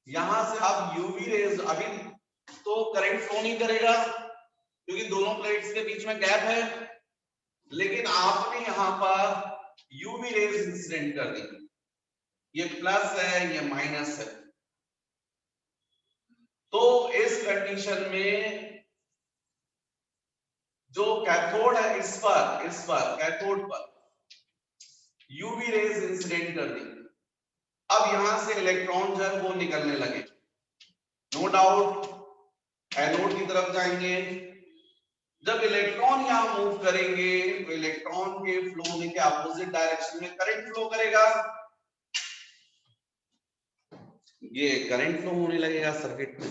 यहां से आप यूवी रेज, अभी तो करंट फ्लो नहीं करेगा क्योंकि दोनों प्लेट्स के बीच में गैप है, लेकिन आपने यहां पर यूवी रेज इंसिडेंट कर दी, ये प्लस है ये माइनस है। तो इस कंडीशन में जो कैथोड है इस पर कैथोड पर यूवी रेज इंसिडेंट कर दी। अब यहां से इलेक्ट्रॉन जो है वो निकलने लगे, नो डाउट एनोड की तरफ जाएंगे। जब इलेक्ट्रॉन यहां मूव करेंगे तो इलेक्ट्रॉन के फ्लो होने के अपोजिट डायरेक्शन में करंट फ्लो करेगा, ये करंट फ्लो होने लगेगा सर्किट में।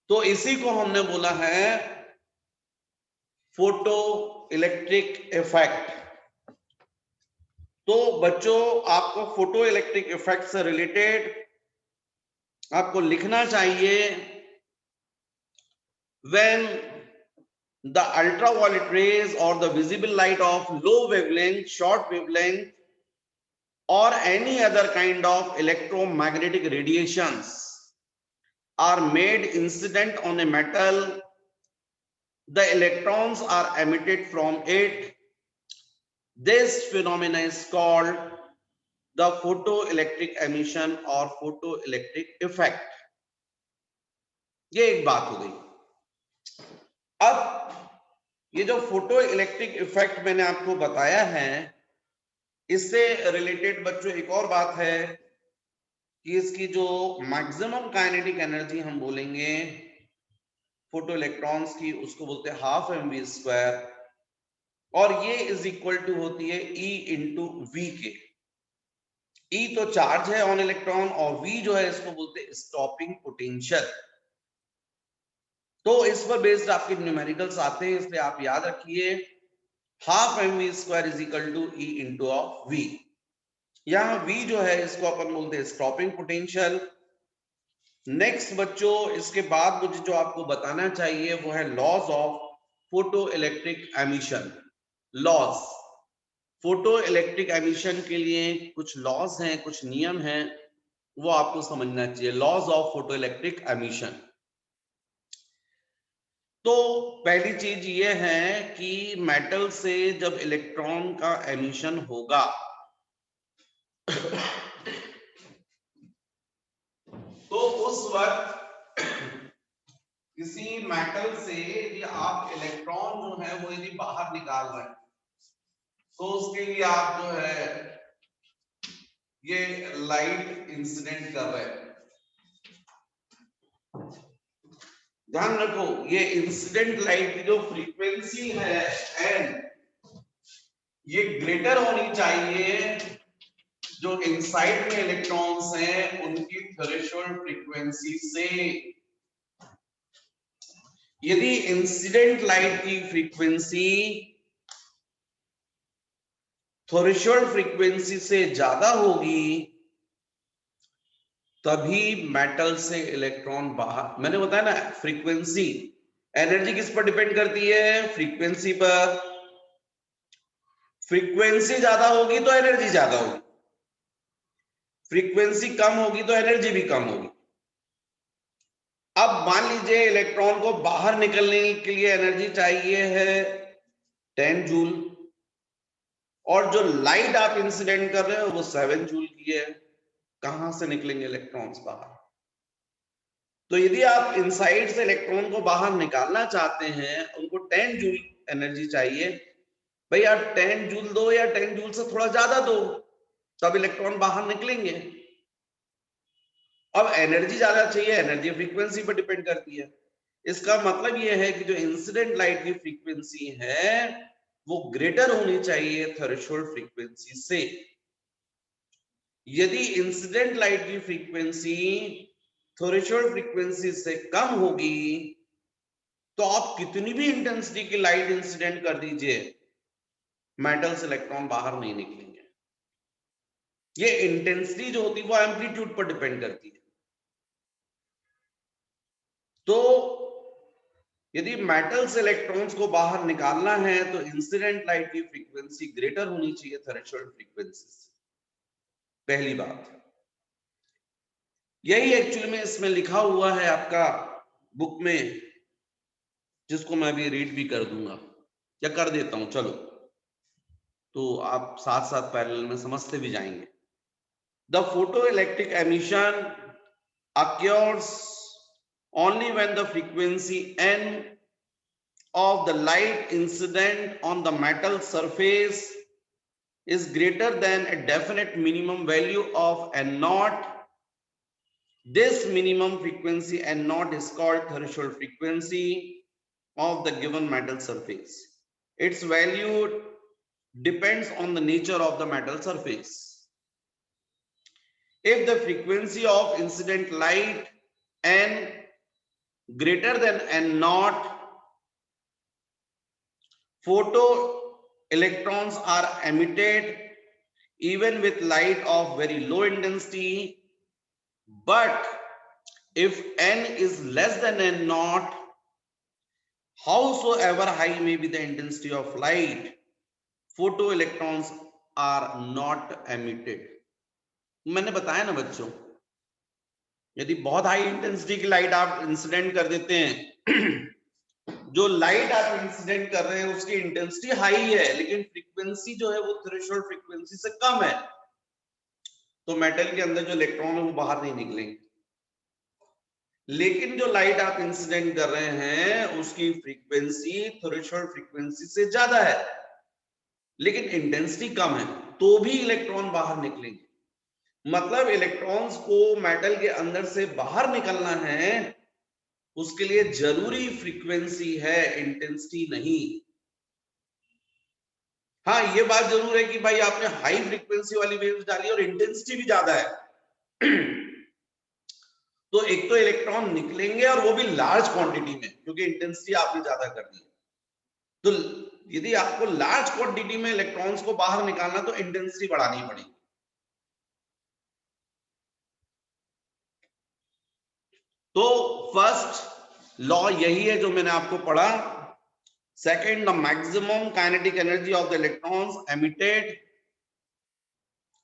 तो इसी को हमने बोला है फोटो इलेक्ट्रिक इफेक्ट। तो बच्चों आपको फोटो इलेक्ट्रिक इफेक्ट से रिलेटेड आपको लिखना चाहिए, when the ultraviolet rays or the visible light of low wavelength, short wavelength or any other kind of electromagnetic radiations are made incident on a metal, the electrons are emitted from it. This phenomena is called the photoelectric emission or photoelectric effect. ये एक बात हो गई। अब ये जो photo electric effect मैंने आपको बताया है, इससे रिलेटेड बच्चों एक और बात है कि इसकी जो मैक्सिमम काइनेटिक एनर्जी हम बोलेंगे फोटो इलेक्ट्रॉन्स की, उसको बोलते हैं हाफ mv स्क्वायर, और ये इज इक्वल टू होती है E इंटू वी के। E तो चार्ज है ऑन इलेक्ट्रॉन और V जो है इसको बोलते हैं स्टॉपिंग पोटेंशियल। तो इस पर बेस्ड आपके न्यूमेरिकल्स आते हैं, इसलिए आप याद रखिए half mv square is equal to E into of V। यहाँ V जो है इसको अपन बोलते हैं स्टॉपिंग पोटेंशियल। नेक्स्ट बच्चों इसके बाद मुझे जो आपको बताना चाहिए वो है laws of photo electric emission. Laws, photo electric emission के लिए कुछ लॉज हैं, कुछ नियम हैं, वो आपको समझना चाहिए। Laws of photo electric emission. तो पहली चीज ये है कि मेटल से जब इलेक्ट्रॉन का एमिशन होगा तो उस वक्त किसी मेटल से यदि आप इलेक्ट्रॉन जो है वो यदि बाहर निकाल रहे हैं तो उसके लिए आप जो है ये लाइट इंसिडेंट कर रहे हैं। ध्यान रखो ये इंसिडेंट लाइट की जो फ्रीक्वेंसी है एन, ये ग्रेटर होनी चाहिए जो इनसाइड में इलेक्ट्रॉन्स हैं उनकी थ्रेशोल्ड फ्रीक्वेंसी से। यदि इंसिडेंट लाइट की फ्रीक्वेंसी थ्रेशोल्ड फ्रीक्वेंसी से ज्यादा होगी तभी मेटल से इलेक्ट्रॉन बाहर। मैंने बताया ना फ्रीक्वेंसी, एनर्जी किस पर डिपेंड करती है? फ्रीक्वेंसी पर। फ्रीक्वेंसी ज्यादा होगी तो एनर्जी ज्यादा होगी, फ्रीक्वेंसी कम होगी तो एनर्जी भी कम होगी। अब मान लीजिए इलेक्ट्रॉन को बाहर निकलने के लिए एनर्जी चाहिए है 10 जूल और जो लाइट आप इंसिडेंट कर रहे हो वो 7 जूल की है। कहां से निकलेंगे इलेक्ट्रॉन्स बाहर? तो यदि आप इनसाइड से इलेक्ट्रॉन को बाहर निकालना चाहते हैं, उनको 10 जूल एनर्जी चाहिए, भाई आप 10 जूल दो या 10 जूल से थोड़ा ज्यादा दो, तब इलेक्ट्रॉन बाहर निकलेंगे। अब एनर्जी ज्यादा चाहिए, एनर्जी फ्रीक्वेंसी पर डिपेंड करती है। इसका मतलब यह है कि जो इंसिडेंट लाइट की फ्रीक्वेंसी है वो ग्रेटर होनी चाहिए थ्रेशोल्ड फ्रीक्वेंसी से। यदि इंसिडेंट लाइट की फ्रीक्वेंसी थ्रेशोल्ड फ्रीक्वेंसी से कम होगी तो आप कितनी भी इंटेंसिटी की लाइट इंसिडेंट कर दीजिए, मेटल से इलेक्ट्रॉन बाहर नहीं निकलेंगे। ये इंटेंसिटी जो होती है वो एम्पलीट्यूड पर डिपेंड करती है। तो यदि मेटल से इलेक्ट्रॉन्स को बाहर निकालना है तो इंसिडेंट लाइट की फ्रीक्वेंसी ग्रेटर होनी चाहिए थ्रेशोल्ड फ्रीक्वेंसी से, पहली बात। यही एक्चुअली में इसमें लिखा हुआ है आपका बुक में, जिसको मैं अभी रीड भी कर दूंगा या कर देता हूं, चलो तो आप साथ साथ पैरेलल में समझते भी जाएंगे। The photoelectric emission occurs only when the frequency n of the light incident on the metal surface is greater than a definite minimum value of n naught. This minimum frequency n naught is called threshold frequency of the given metal surface. Its value depends on the nature of the metal surface. If the frequency of incident light n greater than n naught, photoelectrons are emitted even with light of very low intensity. But if n is less than n naught, howsoever high may be the intensity of light, photoelectrons are not emitted. मैंने बताया ना बच्चों, यदि बहुत high intensity की light आप incident कर देते हैं, जो लाइट आप इंसिडेंट कर रहे हैं उसकी इंटेंसिटी हाई है लेकिन फ्रीक्वेंसी जो है वो थ्रेशोल्ड फ्रीक्वेंसी से कम है, तो मेटल के अंदर जो इलेक्ट्रॉन है वो बाहर नहीं निकलेंगे। लेकिन जो लाइट आप इंसिडेंट कर रहे हैं उसकी फ्रीक्वेंसी थ्रेशोल्ड फ्रीक्वेंसी से ज्यादा है लेकिन इंटेंसिटी कम है, तो भी इलेक्ट्रॉन बाहर निकलेंगे। मतलब इलेक्ट्रॉन्स को मेटल के अंदर से बाहर निकलना है, उसके लिए जरूरी फ्रीक्वेंसी है, इंटेंसिटी नहीं। हाँ, ये बात जरूर है कि भाई आपने हाई फ्रीक्वेंसी वाली वेव्स डाली और इंटेंसिटी भी ज्यादा है तो एक तो इलेक्ट्रॉन निकलेंगे और वो भी लार्ज क्वांटिटी में, क्योंकि इंटेंसिटी आपने ज्यादा कर दी। तो यदि आपको लार्ज क्वांटिटी में इलेक्ट्रॉन्स को बाहर निकालना तो इंटेंसिटी बढ़ानी पड़ेगी। तो फर्स्ट लॉ यही है जो मैंने आपको पढ़ा। Second, the maximum kinetic energy of the electrons emitted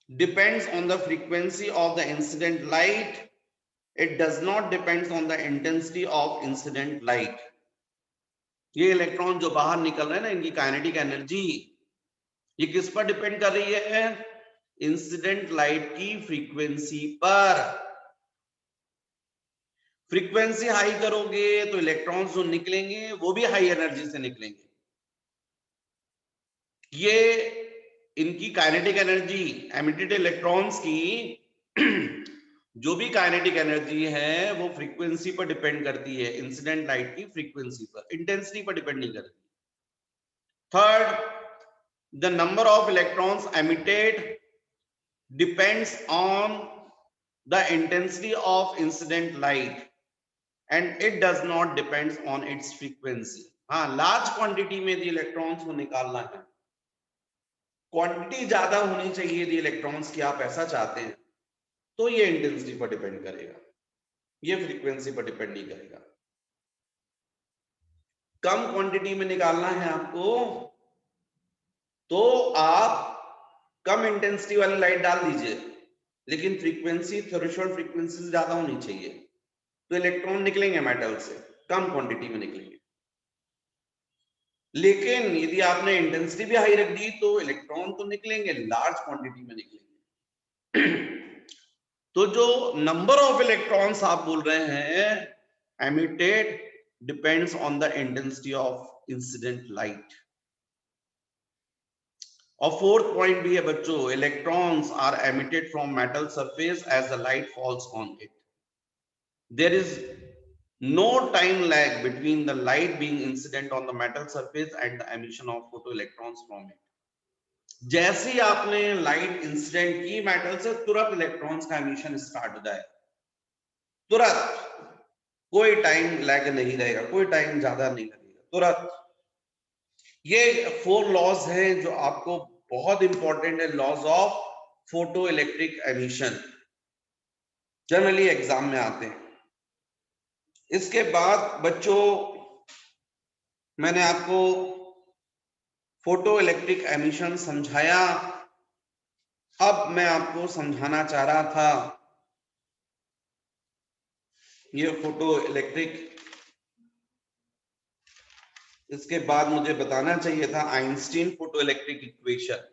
depends on the frequency of the incident light. It does not depend on the intensity of incident light. ये इलेक्ट्रॉन जो बाहर निकल रहे हैं ना, इनकी काइनेटिक एनर्जी ये किस पर डिपेंड कर रही है? इंसिडेंट लाइट की फ्रीक्वेंसी पर। फ्रीक्वेंसी हाई करोगे तो इलेक्ट्रॉन्स जो निकलेंगे वो भी हाई एनर्जी से निकलेंगे। ये इनकी काइनेटिक एनर्जी, एमिटेड इलेक्ट्रॉन्स की जो भी काइनेटिक एनर्जी है वो फ्रीक्वेंसी पर डिपेंड करती है, इंसिडेंट लाइट की फ्रीक्वेंसी पर, इंटेंसिटी पर डिपेंड नहीं करती। Third, the number of electrons emitted depends on the intensity of incident light and it does not depends on it's frequency. हाँ, लार्ज क्वांटिटी में यदि इलेक्ट्रॉन्स को निकालना है, क्वांटिटी ज्यादा होनी चाहिए यदि इलेक्ट्रॉन्स की आप ऐसा चाहते हैं, तो ये इंटेंसिटी पर डिपेंड करेगा, ये फ्रीक्वेंसी पर डिपेंड नहीं करेगा। कम क्वांटिटी में निकालना है आपको तो आप कम इंटेंसिटी वाली लाइट डाल दीजिए, लेकिन फ्रीक्वेंसी थ्रेशोल्ड फ्रीक्वेंसी से ज्यादा होनी चाहिए, तो इलेक्ट्रॉन निकलेंगे मेटल से, कम क्वांटिटी में निकलेंगे। लेकिन यदि आपने इंटेंसिटी भी हाई रख दी तो इलेक्ट्रॉन तो निकलेंगे, लार्ज क्वांटिटी में निकलेंगे तो जो नंबर ऑफ इलेक्ट्रॉन्स आप बोल रहे हैं emitted depends on the intensity of incident light. और फोर्थ पॉइंट भी है बच्चों, electrons are emitted from metal surface as the light falls on it. there is no time lag between the light being incident on the metal surface and the emission of photoelectrons from it. जैसे ही आपने light incident की metal से, तुरंत electrons का emission start हो जाए, तुरंत, कोई टाइम लैग नहीं रहेगा, कोई टाइम ज्यादा नहीं लगेगा, तुरंत। ये 4 लॉज हैं जो आपको बहुत इंपॉर्टेंट है, laws of photo electric emission, generally exam में आते हैं। इसके बाद बच्चों मैंने आपको फोटो इलेक्ट्रिक एमिशन समझाया। अब मैं आपको समझाना चाह रहा था ये फोटो इलेक्ट्रिक, इसके बाद मुझे बताना चाहिए था Einstein photo electric equation.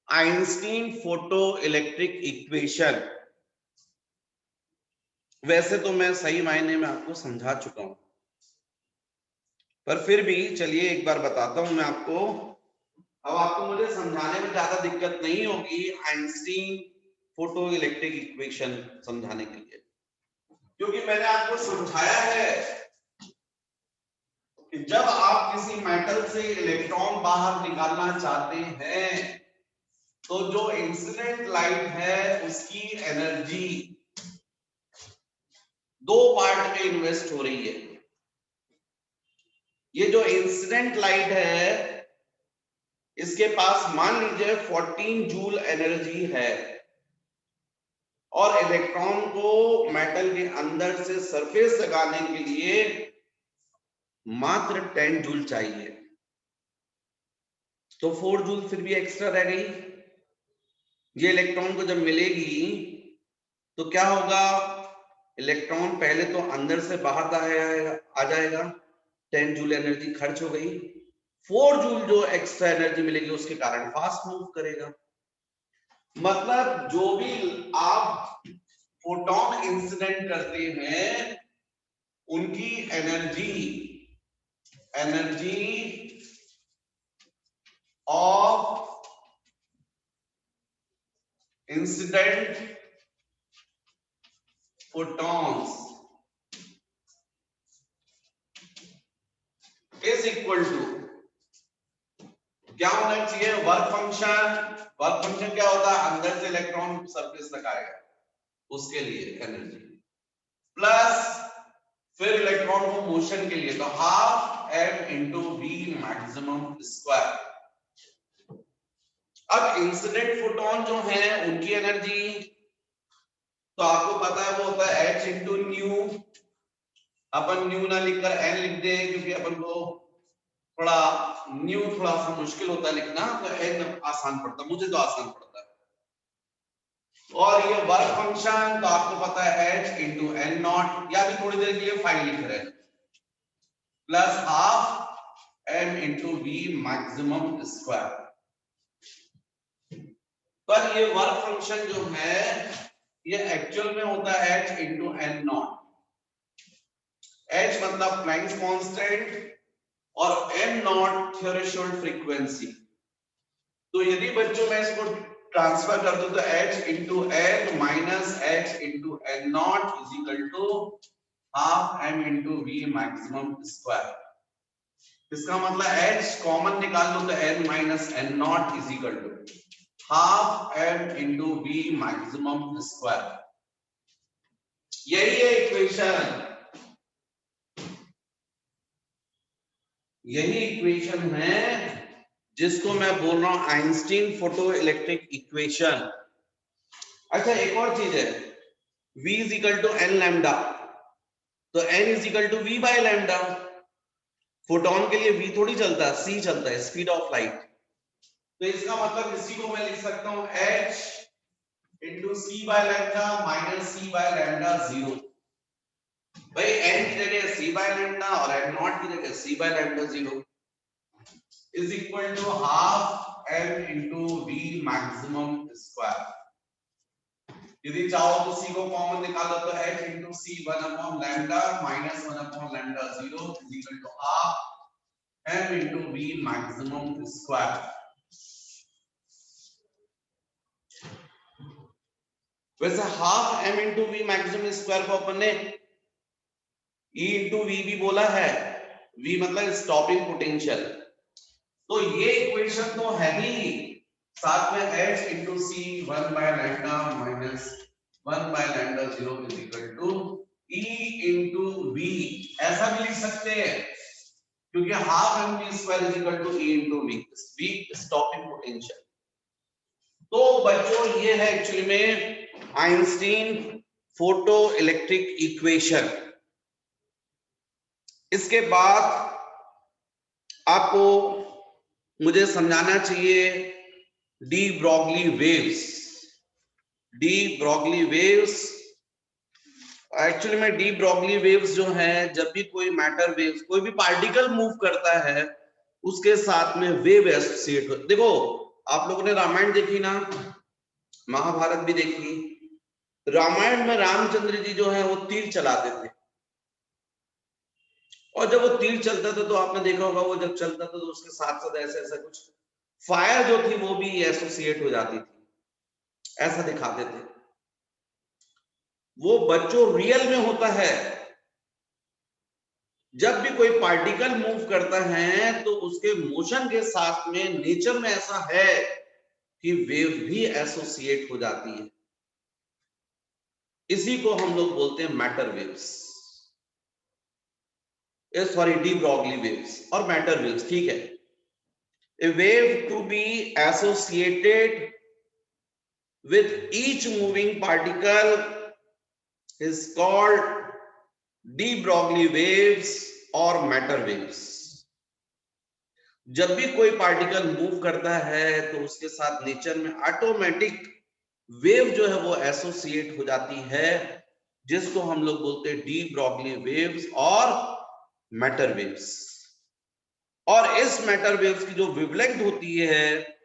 Einstein photo electric equation वैसे तो मैं सही मायने में आपको समझा चुका हूं, पर फिर भी चलिए एक बार बताता हूं मैं आपको। अब आपको मुझे समझाने में ज्यादा दिक्कत नहीं होगी आइंस्टीन फोटो इलेक्ट्रिक इक्वेशन समझाने के लिए, क्योंकि मैंने आपको समझाया है कि जब आप किसी मेटल से इलेक्ट्रॉन बाहर निकालना चाहते हैं तो जो इंसिडेंट लाइट है उसकी एनर्जी 2 पार्ट में इन्वेस्ट हो रही है। ये जो इंसिडेंट लाइट है इसके पास मान लीजिए 14 जूल एनर्जी है, और इलेक्ट्रॉन को मेटल के अंदर से सरफेस लगाने के लिए मात्र 10 जूल चाहिए, तो 4 जूल फिर भी एक्स्ट्रा रह गई। ये इलेक्ट्रॉन को जब मिलेगी तो क्या होगा, इलेक्ट्रॉन पहले तो अंदर से बाहर आ जाएगा, 10 जूल एनर्जी खर्च हो गई, 4 जूल जो एक्स्ट्रा एनर्जी मिलेगी उसके कारण फास्ट मूव करेगा। मतलब जो भी आप फोटोन इंसिडेंट करते हैं उनकी energy of incident photons is equal to क्या होना चाहिए, वर्क फंक्शन। वर्क फंक्शन क्या होता है, अंदर से इलेक्ट्रॉन सरफेस तक आएगा उसके लिए एनर्जी, प्लस फिर इलेक्ट्रॉन को मोशन के लिए तो half m into v maximum square. अब इंसिडेंट फोटोन जो है उनकी एनर्जी तो आपको पता है वो होता है h इंटू न्यू, अपन न्यू ना लिखकर n लिख दे क्योंकि अपन को थोड़ा न्यू थोड़ा सा मुश्किल होता है लिखना, तो n आसान पड़ता, मुझे तो आसान पड़ता है। और ये वर्क फंक्शन तो आपको पता है h इंटू n नॉट, या भी थोड़ी देर के लिए फाइन लिख रहे हैं, plus half m into v maximum square. पर ये वर्क फंक्शन जो है ये एक्चुअल में होता है h into n not. h मतलब प्लैंक्स कांस्टेंट और n नॉट थ्योरेशोल्ड फ्रीक्वेंसी। तो यदि बच्चों मैं इसको ट्रांसफर कर दूं तो h into n minus h into n not is equal to half m into v maximum square. इसका मतलब h कॉमन निकाल लो तो n minus n not is equal to half m into v maximum square. यही है equation, यही equation है जिसको मैं बोल रहा हूं आइंस्टीन फोटो इलेक्ट्रिक इक्वेशन। अच्छा एक और चीज है, v is equal to n lambda, तो n is equal to v by lambda. Photon के लिए v थोड़ी चलता है, c चलता है, स्पीड ऑफ लाइट। तो इसका मतलब इसी को मैं लिख सकता हूं h into c by lambda minus c by lambda 0। भाई n की जगह c बाय लैम्डा और n नॉट की जगह c by lambda 0 is equal to half m into v maximum square. यदि चाहो तो c को कॉमन निकालो तो h into c 1 upon lambda minus 1 upon lambda 0 is equal to half m into v maximum square. वैसे half m into v maximum square को अपन ने E into we भी बोला है, V मतलब स्टॉपिंग पोटेंशियल। तो ये इक्वेशन तो है ही, साथ में H into c 1 by lambda minus 1 by lambda 0 is equal to E into v, ऐसा भी लिख सकते हैं क्योंकि half mv square is equal to E into v, stopping potential. तो बच्चों ये है एक्चुअली में आइंस्टीन फोटो इलेक्ट्रिक इक्वेशन। इसके बाद आपको मुझे समझाना चाहिए de Broglie waves. De Broglie waves actually में डी ब्रॉगली वेव्स जो है, जब भी कोई मैटर वेव्स, कोई भी पार्टिकल मूव करता है उसके साथ में वेव एसोसिएट हो। देखो आप लोगों ने रामायण देखी ना, महाभारत भी देखी। रामायण में रामचंद्र जी जो है वो तीर चलाते थे, और जब वो तीर चलता था तो आपने देखा होगा वो जब चलता था तो उसके साथ साथ ऐसे ऐसा कुछ फायर जो थी वो भी एसोसिएट हो जाती थी, ऐसा दिखाते थे। वो बच्चों रियल में होता है, जब भी कोई पार्टिकल मूव करता है तो उसके मोशन के साथ में नेचर में ऐसा है कि वेव भी एसोसिएट हो जाती है। इसी को हम लोग बोलते हैं matter waves, sorry de Broglie waves और मैटर वेव्स, ठीक है। A wave to be associated with each moving particle is called de Broglie waves or matter waves। जब भी कोई पार्टिकल मूव करता है तो उसके साथ नेचर में ऑटोमेटिक वेव जो है वो एसोसिएट हो जाती है, जिसको हम लोग बोलते हैं डी ब्रॉगली वेव्स और मैटर वेव्स। और इस मैटर वेव्स की जो वेवलेंथ होती है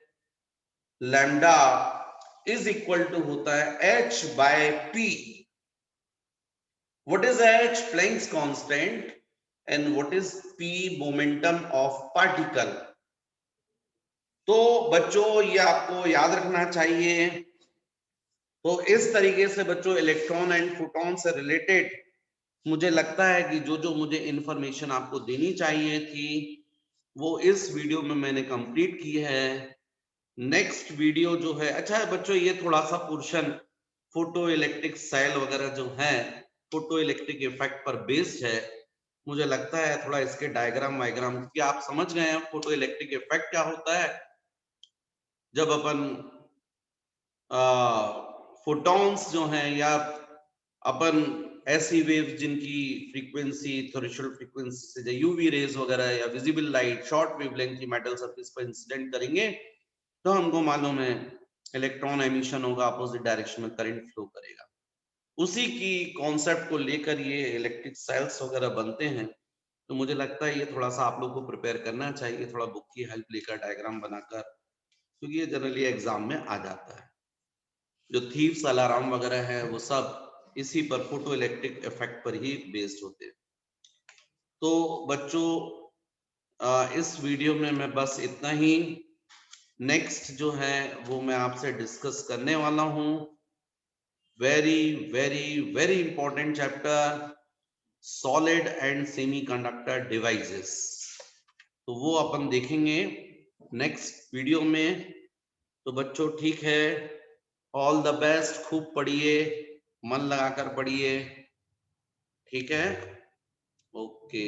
लैम्डा इज इक्वल टू होता है h by p। What is h? Planck's constant. And what is p? Momentum of particle. तो बच्चों ये आपको याद रखना चाहिए। तो इस तरीके से बच्चों इलेक्ट्रॉन एंड फोटॉन से रिलेटेड मुझे लगता है कि जो जो मुझे इंफॉर्मेशन आपको देनी चाहिए थी वो इस वीडियो में मैंने कंप्लीट की है। नेक्स्ट वीडियो जो है, अच्छा है बच्चों ये थोड़ा सा पोर्शन फोटो इलेक्ट्रिक सेल वगैरह जो है फोटो इलेक्ट्रिक इफेक्ट पर बेस्ड है। मुझे लगता है थोड़ा इसके डायग्राम वायग्राम, क्योंकि आप समझ गए हैं फोटो इलेक्ट्रिक इफेक्ट क्या होता है। जब अपन फोटॉन्स जो हैं या अपन ऐसी वेव्स जिनकी फ्रीक्वेंसी थ्रेशोल्ड फ्रीक्वेंसी से यूवी रेज वगैरह या विजिबल लाइट शॉर्ट वेवलेंथ की मेटल सरफेस पर इंसिडेंट करेंगे तो हमको मालूम है इलेक्ट्रॉन एमिशन होगा, अपोजिट डायरेक्शन में करंट फ्लो करेगा। उसी की कॉन्सेप्ट को लेकर ये इलेक्ट्रिक सेल्स वगैरह बनते हैं। तो मुझे लगता है ये थोड़ा सा आप लोग को प्रिपेयर करना चाहिए, थोड़ा बुक की हेल्प लेकर डायग्राम बनाकर, क्योंकि ये जनरली एग्जाम में आ जाता है। जो थीव्स अलार्म वगैरह है वो सब इसी पर फोटो इलेक्ट्रिक इफेक्ट पर ही बेस्ड होते हैं। तो बच्चों इस वीडियो में मैं बस इतना ही। नेक्स्ट जो है वो मैं आपसे डिस्कस करने वाला हूं, very very very important chapter, solid and semiconductor devices. तो वो अपन देखेंगे नेक्स्ट वीडियो में। तो बच्चों ठीक है, ऑल द बेस्ट, खूब पढ़िए, मन लगाकर पढ़िए, ठीक है, ओके।